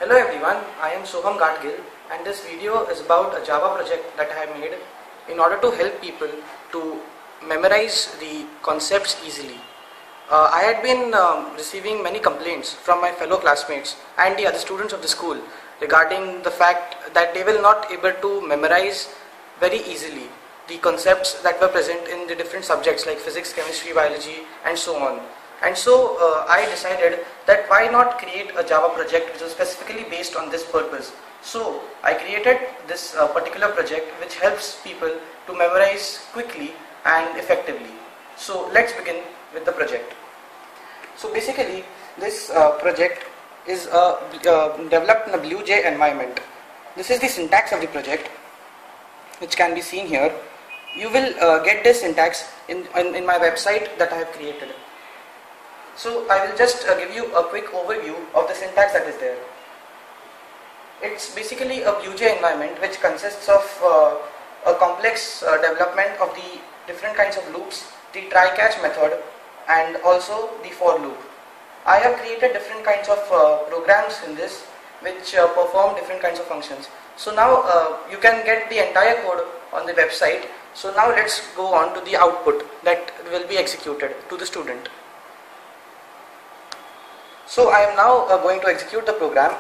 Hello everyone, I am Soham Gadgil and this video is about a Java project that I have made in order to help people to memorize the concepts easily. I had been receiving many complaints from my fellow classmates and the other students of the school regarding the fact that they will not able to memorize very easily the concepts that were present in the different subjects like physics, chemistry, biology and so on. And so I decided that why not create a Java project which is specifically based on this purpose. So I created this particular project which helps people to memorize quickly and effectively. So let's begin with the project. So basically this project is developed in a BlueJ environment. This is the syntax of the project which can be seen here. You will get this syntax in my website that I have created. So I will just give you a quick overview of the syntax that is there. It's basically a BlueJ environment which consists of a complex development of the different kinds of loops, the try-catch method and also the for loop. I have created different kinds of programs in this which perform different kinds of functions. So now you can get the entire code on the website. So now let's go on to the output that will be executed to the student. So I am now going to execute the program.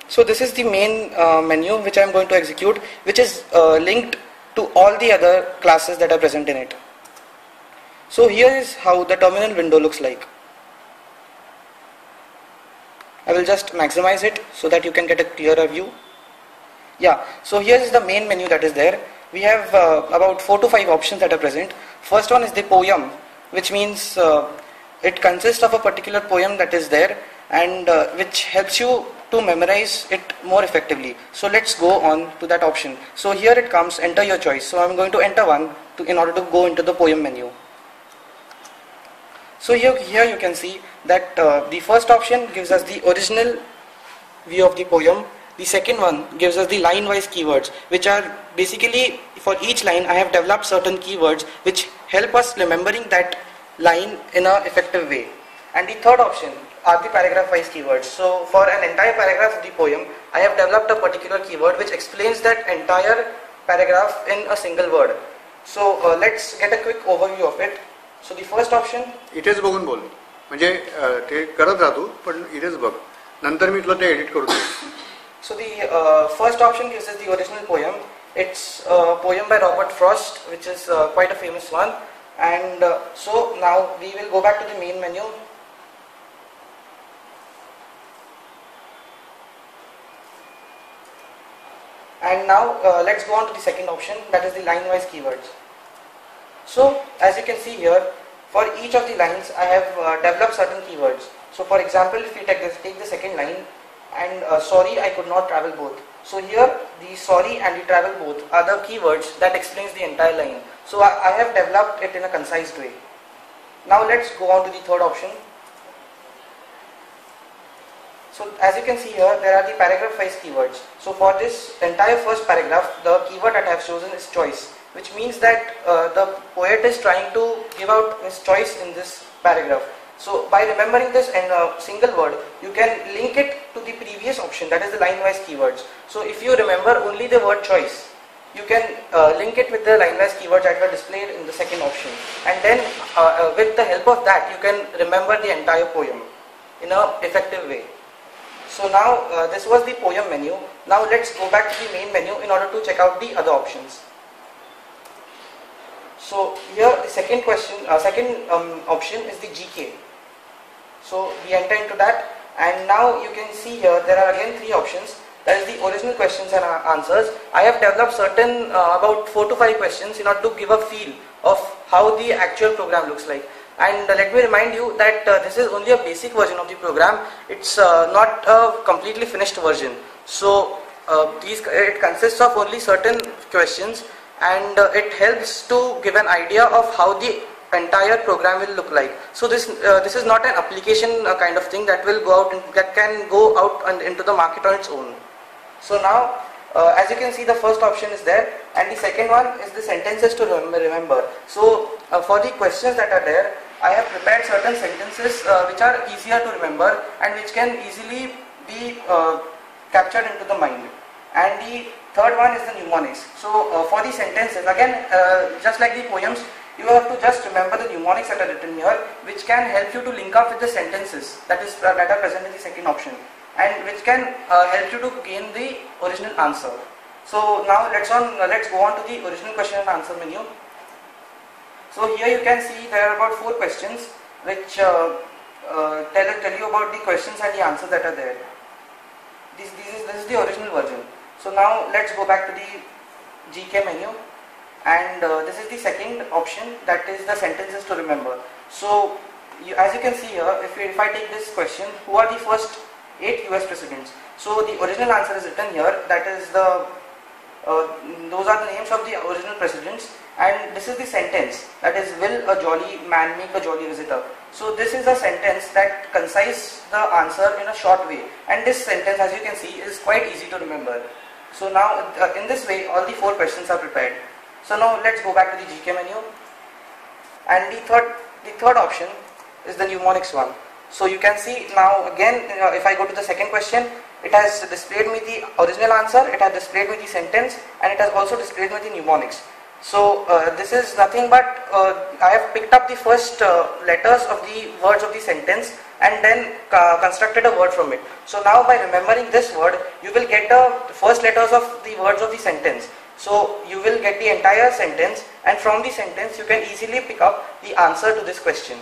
So this is the main menu which I am going to execute, which is linked to all the other classes that are present in it. So here is how the terminal window looks like. I will just maximize it so that you can get a clearer view. Yeah, so here is the main menu that is there. We have about 4 to 5 options that are present. First one is the poem, which means it consists of a particular poem that is there and which helps you to memorize it more effectively. So let's go on to that option. So here it comes, enter your choice. So I'm going to enter one in order to go into the poem menu. So here you can see that the first option gives us the original view of the poem. The second one gives us the line-wise keywords, which are basically for each line I have developed certain keywords which help us remembering that line in an effective way. And the third option are the paragraph-wise keywords. So for an entire paragraph of the poem, I have developed a particular keyword which explains that entire paragraph in a single word. So let's get a quick overview of it. So the first option. इथेच बघून बोल म्हणजे ते करत राहतो पण इथेच बघ नंतर मी तुला ते एडिट करू देईन. So the first option gives us the original poem. It's a poem by Robert Frost, which is quite a famous one. And so now we will go back to the main menu. And now let's go on to the second option, that is the line-wise keywords. So as you can see here, for each of the lines I have developed certain keywords. So for example, if we take the second line, and sorry I could not travel both. So here the sorry and the travel both are the keywords that explains the entire line. So I have developed it in a concise way. Now let's go on to the third option. So as you can see here, there are the paragraph-wise keywords. So for this entire first paragraph, the keyword that I have chosen is choice, which means that the poet is trying to give out his choice in this paragraph. So by remembering this in a single word, you can link it to the previous option, that is the line-wise keywords. So if you remember only the word choice, you can link it with the line-wise keywords that were displayed in the second option. And then with the help of that, you can remember the entire poem in an effective way. So now this was the poem menu. Now let's go back to the main menu in order to check out the other options. So here the second option is the GK. So we enter into that, and now you can see here there are again 3 options. That is the original questions and answers. I have developed certain about 4 to 5 questions in order to give a feel of how the actual program looks like. And let me remind you that this is only a basic version of the program. It's not a completely finished version. So it consists of only certain questions, and it helps to give an idea of how the entire program will look like. So this is not an application kind of thing that will go out and that can go out and into the market on its own. So now as you can see, the first option is there, and the second one is the sentences to remember. So for the questions that are there, I have prepared certain sentences which are easier to remember and which can easily be captured into the mind. And the third one is the mnemonics. So for the sentences, again, just like the poems, you have to just remember the mnemonics that are written here, which can help you to link up with the sentences that are present in the second option, and which can help you to gain the original answer. So now let's go on to the original question and answer menu. So here you can see there are about 4 questions which tell you about the questions and the answers that are there. This is the original version. So now let's go back to the GK menu, and this is the second option, that is the sentences to remember. So as you can see here, if I take this question, who are the first 8 US presidents? So the original answer is written here, that is those are the names of the original presidents, and this is the sentence, that is, will a jolly man make a jolly visitor? So this is a sentence that concises the answer in a short way, and this sentence, as you can see, is quite easy to remember. So now in this way all the 4 questions are prepared. So now let's go back to the GK menu, and the third option is the mnemonics one. So you can see now again, if I go to the second question, it has displayed me the original answer, it has displayed me the sentence, and it has also displayed me the mnemonics. So this is nothing but I have picked up the first letters of the words of the sentence and then constructed a word from it. So now by remembering this word, you will get the first letters of the words of the sentence. So you will get the entire sentence, and from the sentence you can easily pick up the answer to this question.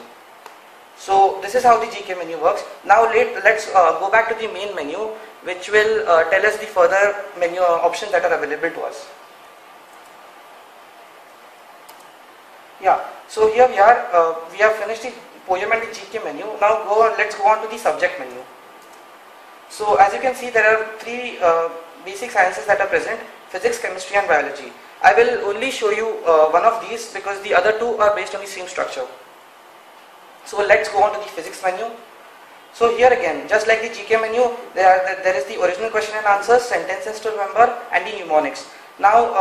So this is how the GK menu works. Now let's go back to the main menu, which will tell us the further menu options that are available to us. Yeah, so here we have finished the poem and the GK menu. Now let's go on to the subject menu. So as you can see, there are 3 basic sciences that are present: physics, chemistry and biology. I will only show you one of these because the other 2 are based on the same structure. So let's go on to the physics menu. So here again, just like the GK menu, there is the original question and answers, sentences to remember, and the mnemonics. Now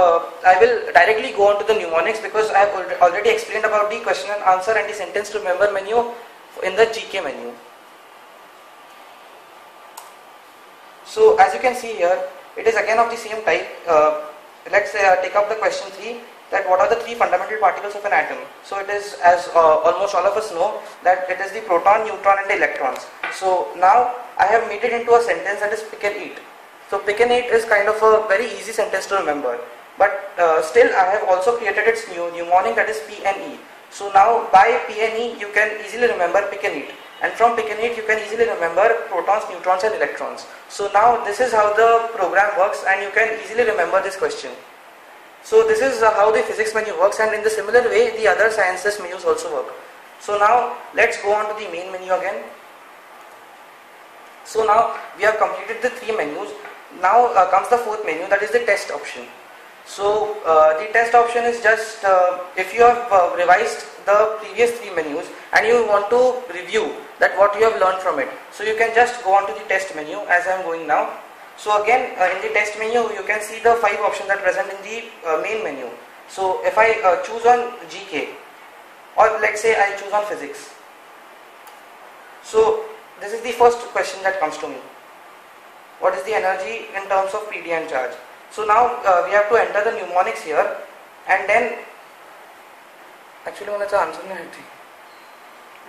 I will directly go on to the mnemonics because I have already explained about the question and answer and the sentence to remember menu in the GK menu. So as you can see here, it is again of the same type. Let's take up the question 3, that what are the 3 fundamental particles of an atom? So it is, as almost all of us know, that it is the proton, neutron and the electrons. So now I have made it into a sentence that is pick and eat. So pick and eat is kind of a very easy sentence to remember, but still I have also created its mnemonic, that is P and E. So now by P and E you can easily remember pick and eat, and from pick and eat you can easily remember protons, neutrons and electrons. So now this is how the program works, and you can easily remember this question. So this is how the physics menu works, and in the similar way the other sciences menus also work. So now let's go on to the main menu again. So now we have completed the 3 menus. Now comes the 4th menu, that is the test option. So the test option is just if you have revised the previous 3 menus and you want to review that what you have learned from it, so you can just go on to the test menu as I am going now. So again in the test menu you can see the 5 options that are present in the main menu. So if I choose on GK, or let's say I choose on physics, so this is the first question that comes to me. What is the energy in terms of PD and charge? So now we have to enter the mnemonics here, and then actually मला answer नाही माहिती.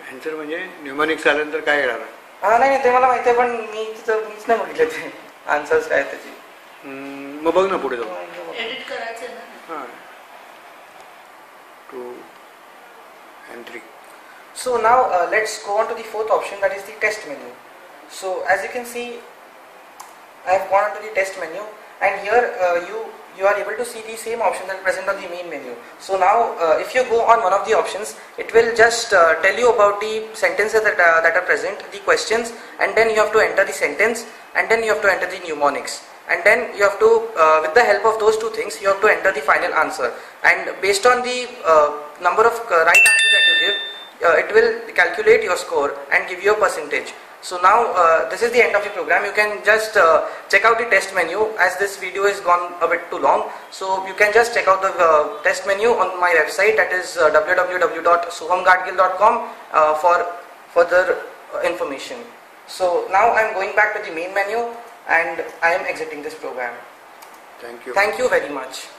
Answer म्हणजे न्यूमॉनिक्स आल्यानंतर काय येणार? नाही ते मला माहिती आहे, पण मीच नाही बघितले ते आन्सर्स काय त्याची. मग बघ ना पुढे जाऊ. एडिट करायचं ना. हां, 2 and 3. So now let's go on to the 4th option, that is the test menu. So as you can see, I have gone on to the test menu, and here you are able to see the same options that are present on the main menu. So now if you go on one of the options, it will just tell you about the sentences that are present, the questions, and then you have to enter the sentence, and then you have to enter the mnemonics, and then you have to with the help of those 2 things you have to enter the final answer, and based on the number of right answers that you give, it will calculate your score and give you a percentage. So now this is the end of the program. You can just check out the test menu, as this video is gone a bit too long. So you can just check out the test menu on my website, that is www.sohamgadgil.com for further information. So now I am going back to the main menu and I am exiting this program. Thank you. Thank you very much.